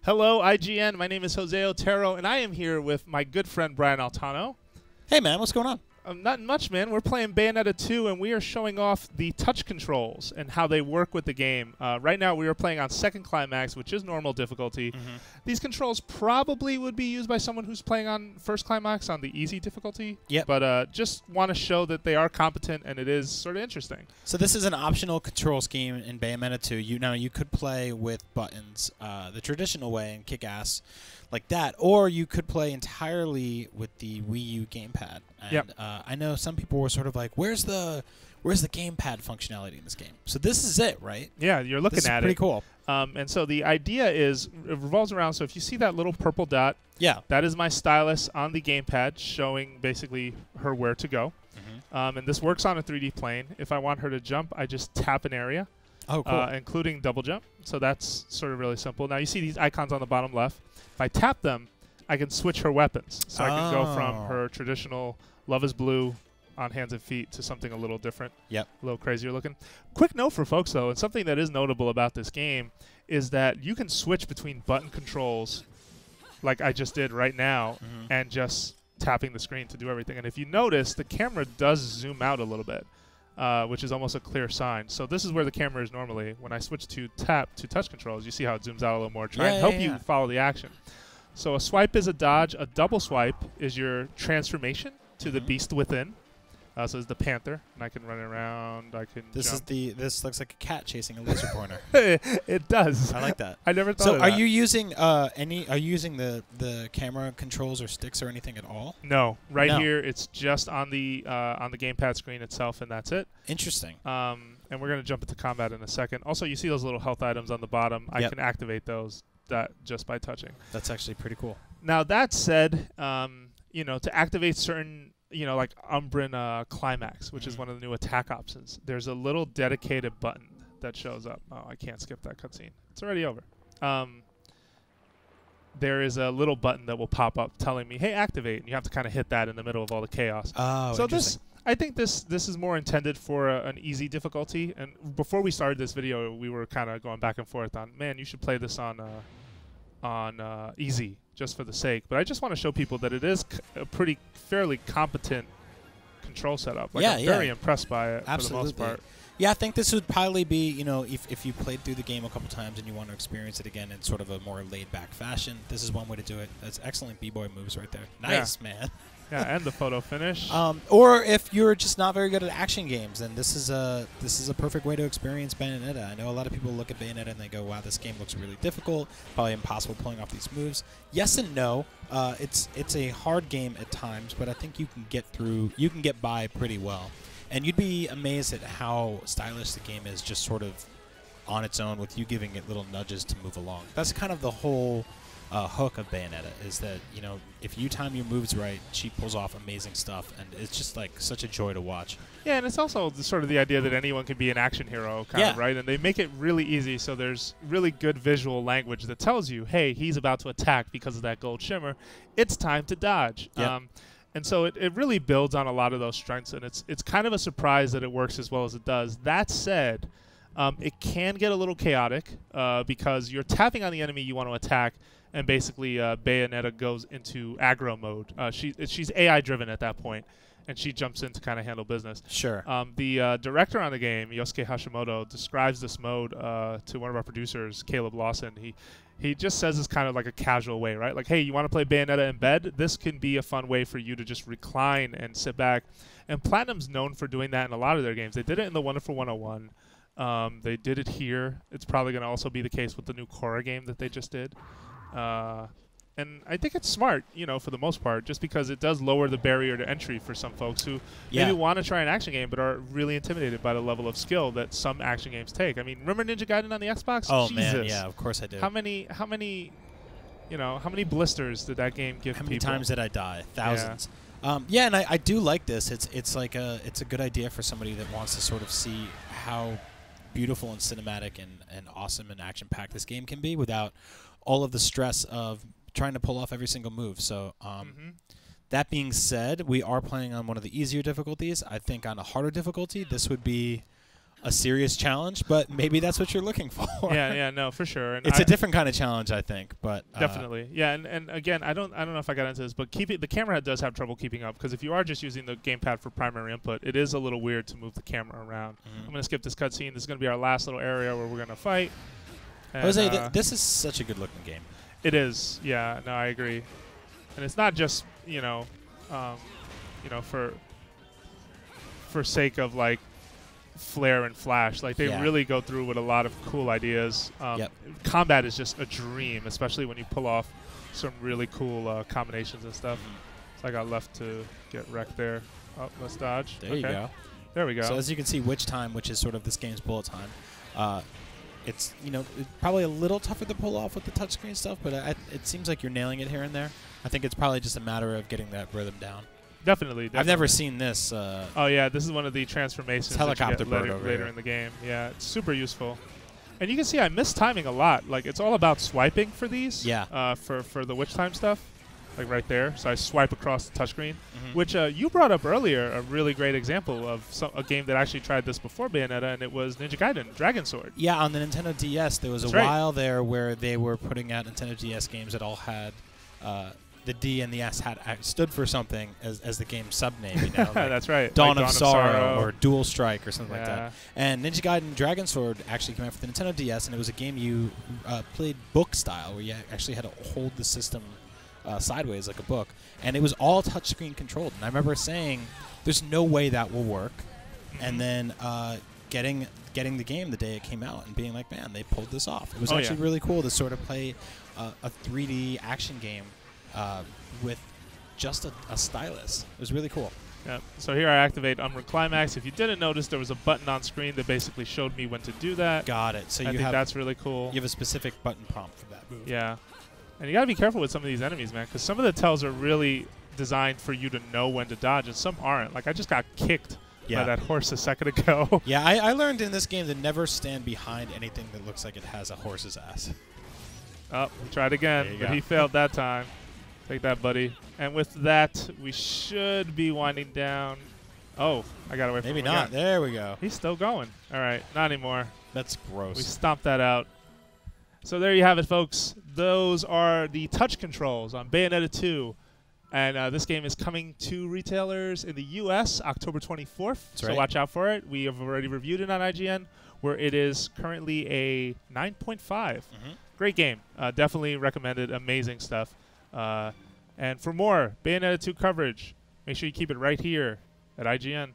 Hello, IGN. My name is Jose Otero, and I am here with my good friend Brian Altano. Hey, man, what's going on? Not much, man. We're playing Bayonetta 2, and we are showing off the touch controls and how they work with the game. Right now, we are playing on second climax, which is normal difficulty. These controls probably would be used by someone who's playing on first climax on the easy difficulty. Yep. But just want to show that they are competent, and it is sort of interesting. So this is an optional control scheme in Bayonetta 2. You could play with buttons the traditional way and kick ass like that, or you could play entirely with the Wii U GamePad. And Yep. I know some people were sort of like, where's the GamePad functionality in this game? So this is it, right? Yeah, you're looking This is at pretty it. cool. And so the idea is, it revolves around, so if you see that little purple dot, Yeah. that is my stylus on the gamepad showing basically her where to go. And this works on a 3D plane. If I want her to jump, I just tap an area, Oh, cool. including double jump. So that's sort of really simple. Now you see these icons on the bottom left. If I tap them, I can switch her weapons. So I can go from her traditional Love is Blue on hands and feet to something a little different. Yep. A little crazier looking. Quick note for folks, though, and something that is notable about this game is that you can switch between button controls like I just did right now and just tapping the screen to do everything. And if you notice, the camera does zoom out a little bit, which is almost a clear sign. So this is where the camera is normally. When I switch to tap to touch controls, you see how it zooms out a little more. Try and help you follow the action. So a swipe is a dodge. A double swipe is your transformation to the beast within. So it's the panther, and I can run around. I can. Jump. This looks like a cat chasing a laser pointer. It does. I like that. I never thought. So of are that. you using Are you using the camera controls or sticks or anything at all? No, right No. here it's just on the gamepad screen itself, and that's it. Interesting. And we're gonna jump into combat in a second. Also, you see those little health items on the bottom. I can activate those just by touching. That's actually pretty cool. Now that said, to activate certain, like Umbran Climax, which is one of the new attack options, there's a little dedicated button that shows up. Oh, I can't skip that cutscene. It's already over. There is a little button that will pop up telling me, hey, activate, and you have to kind of hit that in the middle of all the chaos. Oh, so interesting. I think this is more intended for an easy difficulty. And before we started this video, we were kind of going back and forth on, man, you should play this on easy just for the sake. But I just want to show people that it is a fairly competent control setup. Like, I'm very impressed by it. Absolutely. For the most part. Yeah, I think this would probably be, if you played through the game a couple times and you want to experience it again in sort of a more laid-back fashion, this is one way to do it. That's excellent b-boy moves right there. Nice, man. Yeah, and the photo finish. Or if you're just not very good at action games, then this is a perfect way to experience Bayonetta. I know a lot of people look at Bayonetta and they go, "Wow, this game looks really difficult. Probably impossible pulling off these moves." Yes and no. It's a hard game at times, but I think you can get by pretty well. And you'd be amazed at how stylish the game is, just sort of on its own, with you giving it little nudges to move along. That's kind of the whole hook of Bayonetta, is that if you time your moves right, she pulls off amazing stuff, and it's just like such a joy to watch. Yeah, and it's also sort of the idea that anyone can be an action hero, kind of, right? And they make it really easy, so there's really good visual language that tells you, hey, he's about to attack because of that gold shimmer. It's time to dodge. Yep. And so it really builds on a lot of those strengths, and it's kind of a surprise that it works as well as it does. That said, it can get a little chaotic because you're tapping on the enemy you want to attack, and basically Bayonetta goes into aggro mode. She's AI-driven at that point, and she jumps in to kind of handle business. Sure. The director on the game, Yosuke Hashimoto, describes this mode to one of our producers, Caleb Lawson. He just says it's kind of like a casual way, right? Like, hey, you want to play Bayonetta in bed? This can be a fun way for you to just recline and sit back. And Platinum's known for doing that in a lot of their games. They did it in the Wonderful 101. They did it here. It's probably going to also be the case with the new Korra game that they just did. And I think it's smart, for the most part, just because it does lower the barrier to entry for some folks who maybe want to try an action game but are really intimidated by the level of skill that some action games take. I mean, remember Ninja Gaiden on the Xbox? Oh, Jesus. man, yeah, of course I do. How many blisters did that game give people? How many times did I die? Thousands. Yeah, and I do like this. It's a good idea for somebody that wants to sort of see how beautiful and cinematic and awesome and action-packed this game can be without all of the stress of trying to pull off every single move. So that being said, we are playing on one of the easier difficulties. I think on a harder difficulty, this would be a serious challenge, but maybe that's what you're looking for. Yeah, no, for sure. And it's a different kind of challenge, I think. But definitely, yeah. And again, I don't know if I got into this, but the camera head does have trouble keeping up because if you are just using the gamepad for primary input, it is a little weird to move the camera around. I'm gonna skip this cutscene. This is gonna be our last little area where we're gonna fight. And, Jose, this is such a good looking game. It is, yeah. No, I agree. And it's not just for sake of like flare and flash. Like they really go through with a lot of cool ideas. Combat is just a dream, especially when you pull off some really cool combinations and stuff. So I got left to get wrecked there. Oh, let's dodge. There you go. There we go. So as you can see, Witch Time, which is sort of this game's bullet time, it's probably a little tougher to pull off with the touchscreen stuff, but it seems like you're nailing it here and there. I think it's probably just a matter of getting that rhythm down. Definitely. I've never seen this. Oh yeah, this is one of the transformations helicopter that you get later in the game. Yeah, it's super useful. And you can see I miss timing a lot. Like it's all about swiping for these. Yeah. For the Witch Time stuff, like right there. So I swipe across the touchscreen, which you brought up earlier. A really great example of a game that actually tried this before Bayonetta, and it was Ninja Gaiden Dragon Sword. Yeah, on the Nintendo DS, there was a while there where they were putting out Nintendo DS games that all had. The D and the S stood for something as the game's subname, like that's right. Dawn of Sorrow or Dual Strike or something like that. And Ninja Gaiden Dragon Sword actually came out for the Nintendo DS, and it was a game you played book style, where you actually had to hold the system sideways like a book, and it was all touchscreen controlled. And I remember saying, "There's no way that will work," and then getting the game the day it came out and being like, "Man, they pulled this off." It was actually really cool to sort of play a 3D action game. With just a stylus. It was really cool. Yeah. So here I activate Unreal Climax. If you didn't notice, there was a button on screen that basically showed me when to do that. Got it. So I think that's really cool. You have a specific button prompt for that move. Yeah. And you got to be careful with some of these enemies, man, because some of the tells are really designed for you to know when to dodge, and some aren't. Like I just got kicked by that horse a second ago. Yeah, I learned in this game to never stand behind anything that looks like it has a horse's ass. Oh, he tried again, but he failed that time. Take that, buddy. And with that, we should be winding down. Oh, I got away from him. Maybe not. Again. There we go. He's still going. All right, not anymore. That's gross. We stomped that out. So there you have it, folks. Those are the touch controls on Bayonetta 2. And this game is coming to retailers in the U.S. October 24th. So watch out for it. We have already reviewed it on IGN, where it is currently a 9.5. Great game. Definitely recommended. Amazing stuff. And for more Bayonetta 2 coverage, make sure you keep it right here at IGN.